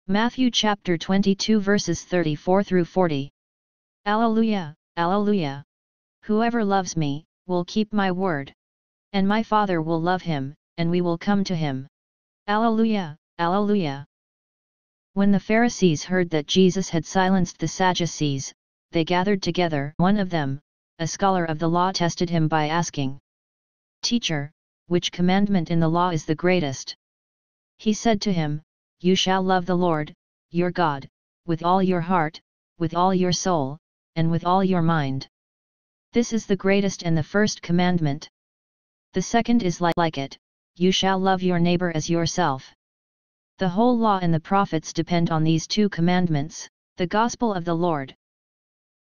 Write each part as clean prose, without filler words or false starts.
Matthew chapter 22 verses 34 through 40. Alleluia, Alleluia. Whoever loves me, will keep my word. And my Father will love him, and we will come to him. Alleluia, Alleluia. When the Pharisees heard that Jesus had silenced the Sadducees, they gathered together. One of them, a scholar of the law, tested him by asking, "Teacher, which commandment in the law is the greatest?" He said to him, "You shall love the Lord, your God, with all your heart, with all your soul, and with all your mind. This is the greatest and the first commandment. The second is like it, you shall love your neighbor as yourself." The whole law and the prophets depend on these two commandments. The Gospel of the Lord.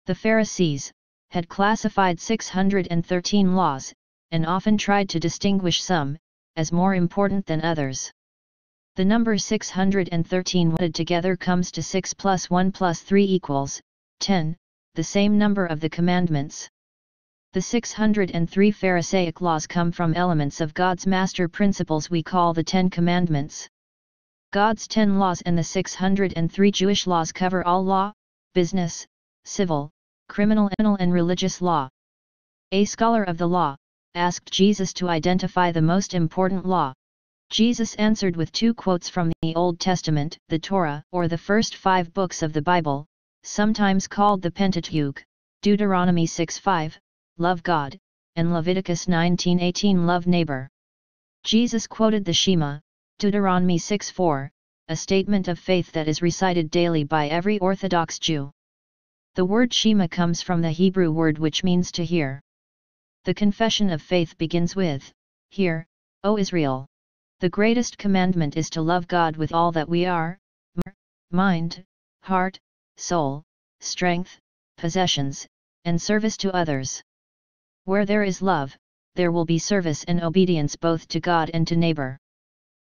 The Pharisees had classified 613 laws, and often tried to distinguish some as more important than others. The number 613 added together comes to 6 plus 1 plus 3 equals 10, the same number of the commandments. The 603 Pharisaic laws come from elements of God's master principles we call the 10 Commandments. God's 10 laws and the 603 Jewish laws cover all law, business, civil, criminal and religious law. A scholar of the law asked Jesus to identify the most important law. Jesus answered with two quotes from the Old Testament, the Torah, or the first 5 books of the Bible, sometimes called the Pentateuch, Deuteronomy 6:5, love God, and Leviticus 19:18, love neighbor. Jesus quoted the Shema, Deuteronomy 6:4, a statement of faith that is recited daily by every Orthodox Jew. The word Shema comes from the Hebrew word which means to hear. The confession of faith begins with, "Hear, O Israel. The greatest commandment is to love God with all that we are, mind, heart, soul, strength, possessions, and service to others." Where there is love, there will be service and obedience both to God and to neighbor.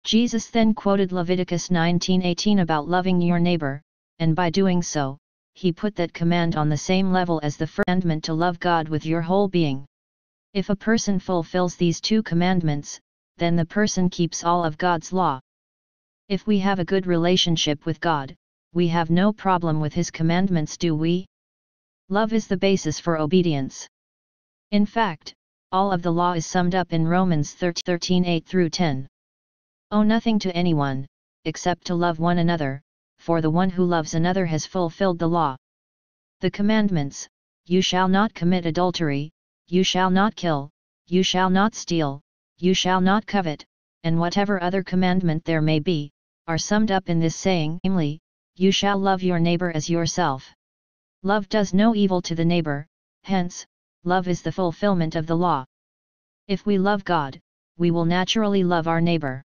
Jesus then quoted Leviticus 19:18 about loving your neighbor, and by doing so, he put that command on the same level as the first commandment to love God with your whole being. If a person fulfills these two commandments, then the person keeps all of God's law. If we have a good relationship with God, we have no problem with His commandments, do we? Love is the basis for obedience. In fact, all of the law is summed up in Romans 13:8 through 10. Owe nothing to anyone, except to love one another, for the one who loves another has fulfilled the law. The commandments, you shall not commit adultery, you shall not kill, you shall not steal, you shall not covet, and whatever other commandment there may be, are summed up in this saying, namely, you shall love your neighbor as yourself. Love does no evil to the neighbor, hence, love is the fulfillment of the law. If we love God, we will naturally love our neighbor.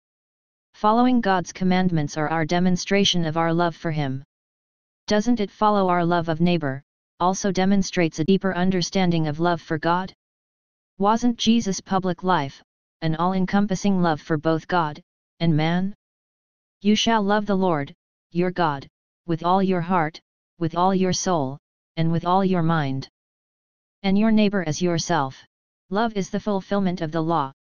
Following God's commandments are our demonstration of our love for Him. Doesn't it follow our love of neighbor also demonstrates a deeper understanding of love for God? Wasn't Jesus' public life an all-encompassing love for both God and man? You shall love the Lord, your God, with all your heart, with all your soul, and with all your mind. And your neighbor as yourself. Love is the fulfillment of the law.